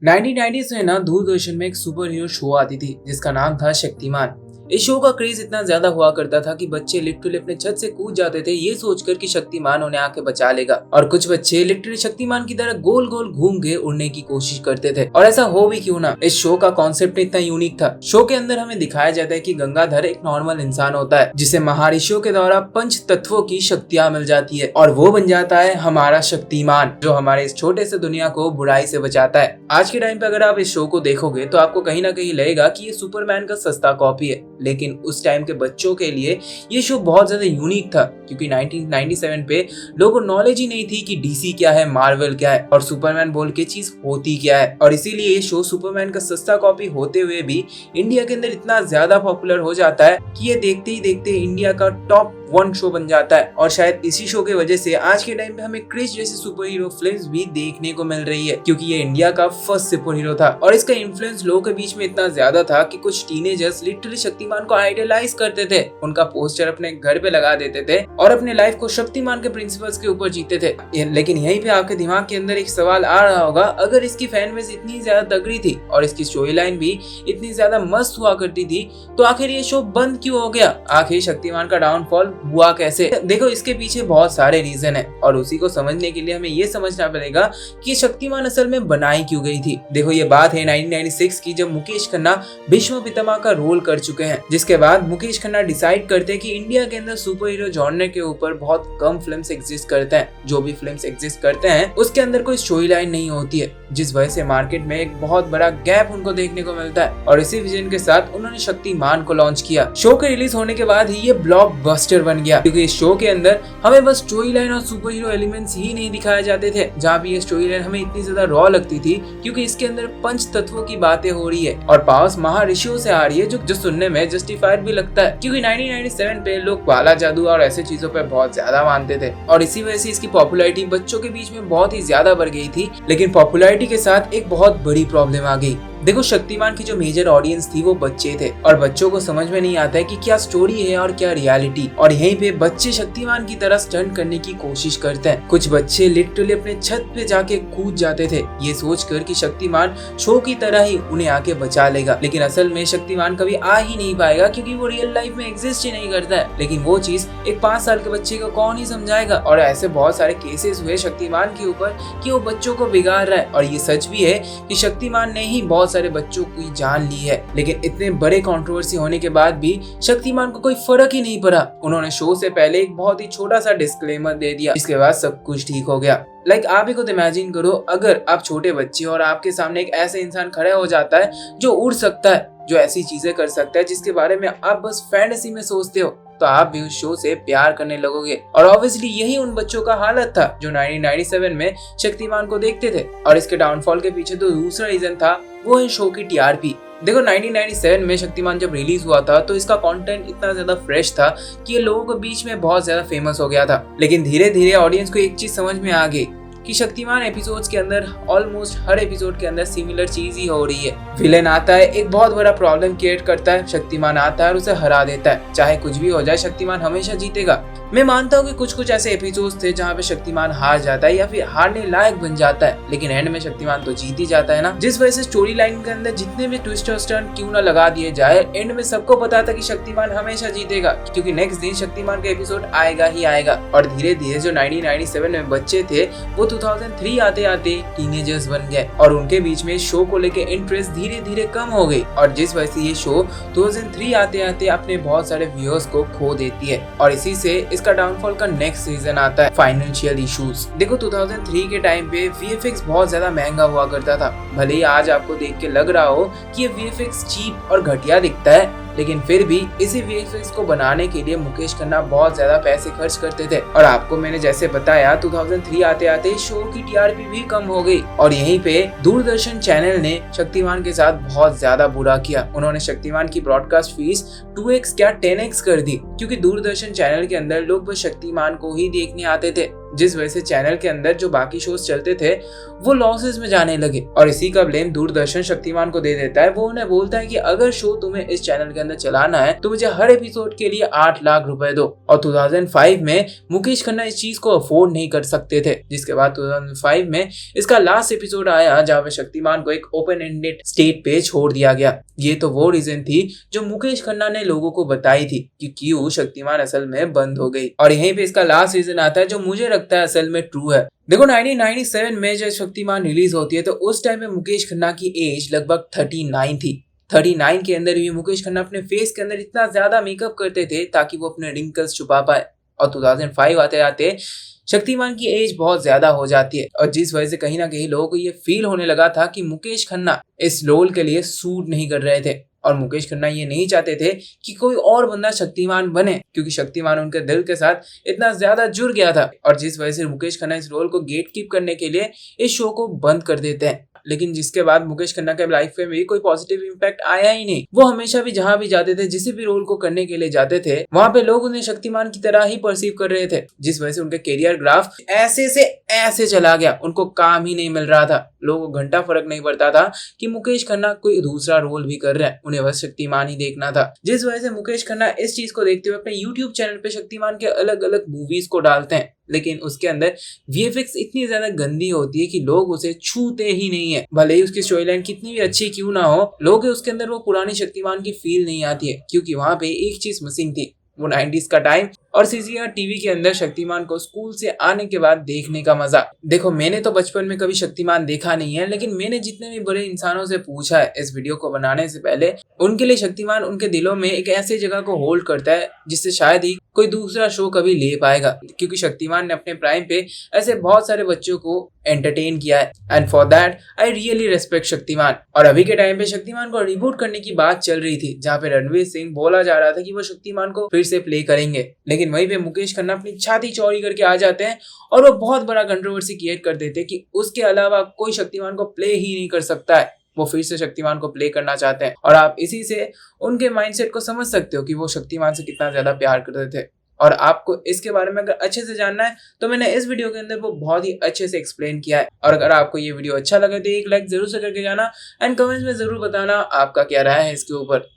1990s में ना दूरदर्शन में एक सुपर हीरो शो आती थी जिसका नाम था शक्तिमान। इस शो का क्रेज इतना ज्यादा हुआ करता था कि बच्चे लिटरली अपने छत से कूद जाते थे ये सोचकर कि शक्तिमान उन्हें आके बचा लेगा, और कुछ बच्चे लिटरली शक्तिमान की तरह गोल गोल घूम के उड़ने की कोशिश करते थे। और ऐसा हो भी क्यों ना, इस शो का कॉन्सेप्ट इतना यूनिक था। शो के अंदर हमें दिखाया जाता है कि गंगाधर एक नॉर्मल इंसान होता है जिसे महर्षियों के द्वारा पंच तत्वों की शक्तियां मिल जाती है और वो बन जाता है हमारा शक्तिमान, जो हमारे इस छोटे से दुनिया को बुराई से बचाता है। आज के टाइम पे अगर आप इस शो को देखोगे तो आपको कहीं ना कहीं लगेगा कि ये सुपरमैन का सस्ता कॉपी है, लेकिन उस टाइम के बच्चों के लिए ये शो बहुत ज्यादा यूनिक था क्योंकि 1997 पे लोगों को नॉलेज ही नहीं थी कि डीसी क्या है, मार्वल क्या है और सुपरमैन बोल के चीज होती क्या है। और इसीलिए ये शो सुपरमैन का सस्ता कॉपी होते हुए भी इंडिया के अंदर इतना ज्यादा पॉपुलर हो जाता है कि ये देखते ही देखते इंडिया का टॉप 1 शो बन जाता है। और शायद इसी शो की वजह से आज के टाइम पे हमें क्रिश जैसे सुपर हीरो फिल्म्स भी देखने को मिल रही है, क्योंकि ये इंडिया का फर्स्ट सुपर हीरो था और इसका इन्फ्लुएंस लोगों के बीच में इतना ज्यादा था कि कुछ टीनेजर्स लिटरली शक्तिमान को आइडलाइज करते थे, उनका पोस्टर अपने घर पे लगा देते थे और अपने लाइफ को शक्तिमान के प्रिंसिपल्स के ऊपर जीते थे। लेकिन यहीं पे आपके दिमाग के अंदर एक सवाल आ रहा होगा, अगर इसकी फैन बेस इतनी ज्यादा तगड़ी थी और इसकी स्टोरी लाइन भी इतनी ज्यादा मस्त हुआ करती थी तो आखिर ये शो बंद क्यों हो गया? आखिर शक्तिमान का डाउनफॉल हुआ कैसे? देखो, इसके पीछे बहुत सारे रीजन है और उसी को समझने के लिए हमें ये समझना पड़ेगा कि शक्तिमान असल में बनाई क्यों गई थी। देखो, ये बात है 1996 की, जब मुकेश खन्ना भीष्म पितामह का रोल कर चुके हैं, जिसके बाद मुकेश खन्ना डिसाइड करते हैं कि इंडिया के अंदर सुपर हीरो जॉनर के ऊपर बहुत कम फिल्म्स एग्जिस्ट करते हैं। जो भी फिल्म्स एग्जिस्ट करते हैं उसके अंदर कोई स्टोरी लाइन नहीं होती है, जिस वजह से मार्केट में एक बहुत बड़ा गैप उनको देखने को मिलता है। और इसी विजन के साथ उन्होंने शक्तिमान को लॉन्च किया। शो के रिलीज होने के बाद ही ये ब्लॉकबस्टर बन गया, क्योंकि इस शो के अंदर हमें बस स्टोरी लाइन और सुपर हीरो एलिमेंट्स ही नहीं दिखाए जाते थे, जहाँ भी ये स्टोरी लाइन हमें इतनी ज्यादा रॉ लगती थी क्योंकि इसके अंदर पंच तत्वों की बातें हो रही है और पावर्स महर्षियों से आ रही है, जो सुनने में जस्टिफाइड भी लगता है, क्योंकि 1997 पे लोग काला जादू और ऐसे चीजों पे बहुत ज्यादा मानते थे और इसी वजह से इसकी पॉपुलैरिटी बच्चों के बीच में बहुत ही ज्यादा बढ़ गई थी। लेकिन पॉपुलैरिटी के साथ एक बहुत बड़ी प्रॉब्लम आ गई। देखो, शक्तिमान की जो मेजर ऑडियंस थी वो बच्चे थे और बच्चों को समझ में नहीं आता है कि क्या स्टोरी है और क्या रियलिटी, और यहीं पे बच्चे शक्तिमान की तरह स्टंट करने की कोशिश करते हैं। कुछ बच्चे लिटरली अपने छत पे जाके कूद जाते थे ये सोचकर कि शक्तिमान शो की तरह ही उन्हें आके बचा लेगा, लेकिन असल में शक्तिमान कभी आ ही नहीं पाएगा क्योंकि वो रियल लाइफ में एग्जिस्ट ही नहीं करता है। लेकिन वो चीज एक 5 साल के बच्चे को कौन ही समझाएगा? और ऐसे बहुत सारे केसेस हुए शक्तिमान के ऊपर कि वो बच्चों को बिगाड़ रहा है। और ये सच भी है कि शक्तिमान ने ही बहुत सारे बच्चों की जान ली है, लेकिन इतने बड़े कंट्रोवर्सी होने के बाद भी शक्तिमान को कोई फर्क ही नहीं पड़ा। उन्होंने शो से पहले एक बहुत ही छोटा सा डिस्क्लेमर दे दिया, इसके बाद सब कुछ ठीक हो गया। आप ही खुद इमेजिन करो, अगर आप छोटे बच्चे और आपके सामने एक ऐसा इंसान खड़ा हो जाता है जो उड़ सकता है, जो ऐसी चीजें कर सकता है जिसके बारे में आप बस फैंटेसी में सोचते हो, तो आप भी उस शो से प्यार करने लगोगे। और ऑब्वियसली यही उन बच्चों का हालत था जो 1997 में शक्तिमान को देखते थे। और इसके डाउनफॉल के पीछे तो दूसरा रीजन था, वो है शो की टीआरपी। देखो, 1997 में शक्तिमान जब रिलीज हुआ था तो इसका कंटेंट इतना ज्यादा फ्रेश था कि ये लोगों के बीच में बहुत ज्यादा फेमस हो गया था। लेकिन धीरे धीरे ऑडियंस को एक चीज समझ में आ गई कि शक्तिमान एपिसोड्स के अंदर ऑलमोस्ट हर एपिसोड के अंदर सिमिलर चीज ही हो रही है। विलेन आता है, एक बहुत बड़ा प्रॉब्लम क्रिएट करता है, शक्तिमान आता है और उसे हरा देता है। चाहे कुछ भी हो जाए, शक्तिमान हमेशा जीतेगा। मैं मानता हूँ कि कुछ ऐसे एपिसोड्स थे जहाँ पे शक्तिमान हार जाता है या फिर हारने लायक बन जाता है, लेकिन एंड में शक्तिमान तो जीत ही जाता है ना। जिस वजह से स्टोरी लाइन के अंदर जितने भी ट्विस्ट और टर्न क्यों ना लगा दिए जाए, एंड में सबको पता था कि शक्तिमान हमेशा जीतेगा, क्योंकि नेक्स्ट दिन शक्तिमान का एपिसोड आएगा ही आएगा। और धीरे धीरे जो 1997 में बच्चे थे वो 2003 आते आते टीनेजर्स बन गए और उनके बीच में शो को लेके इंटरेस्ट धीरे धीरे कम हो गई, और जिस वजह से ये शो 2003 आते आते अपने बहुत सारे व्यूअर्स को खो देती है। और इसी से इसका डाउनफॉल का नेक्स्ट सीजन आता है, फाइनेंशियल इश्यूज। देखो, 2003 के टाइम पे वीएफएक्स बहुत ज्यादा महंगा हुआ करता था। भले ही आज आपको देख के लग रहा हो कि ये वीएफएक्स चीप और घटिया दिखता है, लेकिन फिर भी इसी वीएफएक्स को बनाने के लिए मुकेश खन्ना बहुत ज्यादा पैसे खर्च करते थे। और आपको मैंने जैसे बताया, 2003 आते आते शो की टीआरपी भी कम हो गई और यहीं पे दूरदर्शन चैनल ने शक्तिमान के साथ बहुत ज्यादा बुरा किया। उन्होंने शक्तिमान की ब्रॉडकास्ट फीस 2x क्या 10x कर दी, क्योंकि दूरदर्शन चैनल के अंदर लोग बस शक्तिमान को ही देखने आते थे। जिस वजह से चैनल के अंदर जो बाकी शोज चलते थे वो लॉसेस में जाने लगे। और इसी का ब्लेम दूरदर्शन शक्तिमान को दे देता है। वो उन्हें बोलता है कि अगर शो तुम्हें इस चैनल के अंदर चलाना है तो मुझे हर एपिसोड के लिए 8 लाख रुपए दो। और 2005 में मुकेश खन्ना इस चीज को अफोर्ड नहीं कर सकते थे, जिसके बाद 2005 में इसका लास्ट एपिसोड आया जहाँ पे शक्तिमान को एक ओपन एंडेड स्टेट पे छोड़ दिया गया। ये तो वो रीजन थी जो मुकेश खन्ना ने लोगों को बताई थी कि क्यों शक्तिमान असल में बंद हो गई। और यहीं पे इसका लास्ट रीजन आता है जो मुझे लगता है असल में ट्रू है। देखो 1997 में जब शक्तिमान रिलीज होती है तो उस टाइम में मुकेश खन्ना की एज लगभग 39 थी। 39 के अंदर भी मुकेश खन्ना अपने फेस के अंदर इतना ज्यादा मेकअप करते थे ताकि वो अपने रिंकल्स छुपा पाए। और 2005 आते आते शक्तिमान की एज बहुत ज्यादा हो जाती है और जिस वजह से कहीं ना कहीं लोगों को ये फील होने लगा था कि मुकेश खन्ना इस रोल के लिए सूट नहीं कर रहे थे। और मुकेश खन्ना ये नहीं चाहते थे कि कोई और बंदा शक्तिमान बने, क्योंकि शक्तिमान उनके दिल के साथ इतना ज्यादा जुड़ गया था। और जिस वजह से मुकेश खन्ना इस रोल को गेट कीप करने के लिए इस शो को बंद कर देते हैं। लेकिन जिसके बाद मुकेश खन्ना के लाइफ में भी कोई पॉजिटिव इम्पैक्ट आया ही नहीं। वो हमेशा भी जहां भी जाते थे, जिस भी रोल को करने के लिए जाते थे, वहां पे लोग उन्हें शक्तिमान की तरह ही परसीव कर रहे थे, जिस वजह से उनके करियर ग्राफ ऐसे से ऐसे चला गया। उनको काम ही नहीं मिल रहा था। लोगों को घंटा फर्क नहीं पड़ता था कि मुकेश खन्ना कोई दूसरा रोल भी कर रहे हैं, उन्हें बस शक्तिमान ही देखना था। जिस वजह से मुकेश खन्ना इस चीज को देखते हुए अपने यूट्यूब चैनल पे शक्तिमान के अलग अलग मूवीज को डालते हैं, लेकिन उसके अंदर वीएफएक्स इतनी ज्यादा गंदी होती है कि लोग उसे छूते ही नहीं है। भले ही उसकी स्टोरी लाइन कितनी भी अच्छी क्यों ना हो, लोग उसके अंदर वो पुरानी शक्तिमान की फील नहीं आती है, क्योंकि वहां पे एक चीज मिसिंग थी, वो 90s का टाइम और सीसीआर टीवी के अंदर शक्तिमान को स्कूल से आने के बाद देखने का मजा। देखो मैंने तो बचपन में कभी शक्तिमान देखा नहीं है, लेकिन मैंने जितने भी बड़े इंसानों से पूछा है इस वीडियो को बनाने से पहले, उनके लिए शक्तिमान उनके दिलों में एक ऐसी जगह को होल्ड करता है जिससे शायद ही कोई दूसरा शो कभी ले पाएगा, क्योंकि शक्तिमान ने अपने प्राइम पे ऐसे बहुत सारे बच्चों को एंटरटेन किया है and for that I really respect Shaktimaan. और अभी के टाइम पे शक्तिमान को रिबूट करने की बात चल रही थी, जहाँ पे रणवीर सिंह बोला जा रहा था कि वो शक्तिमान को फिर से प्ले करेंगे, लेकिन वहीं पे मुकेश खन्ना अपनी छाती चौड़ी करके आ जाते हैं और वो बहुत बड़ा कंट्रोवर्सी क्रिएट कर देते हैं कि उसके अलावा कोई शक्तिमान को प्ले ही नहीं कर सकता है। वो फिर से शक्तिमान को प्ले करना चाहते हैं और आप इसी से उनके माइंडसेट को समझ सकते हो कि वो शक्तिमान से कितना ज्यादा प्यार करते थे। और आपको इसके बारे में अगर अच्छे से जानना है तो मैंने इस वीडियो के अंदर वो बहुत ही अच्छे से एक्सप्लेन किया है। और अगर आपको ये वीडियो अच्छा लगे तो एक लाइक जरूर से करके जाना एंड कमेंट्स में जरूर बताना आपका क्या राय है इसके ऊपर।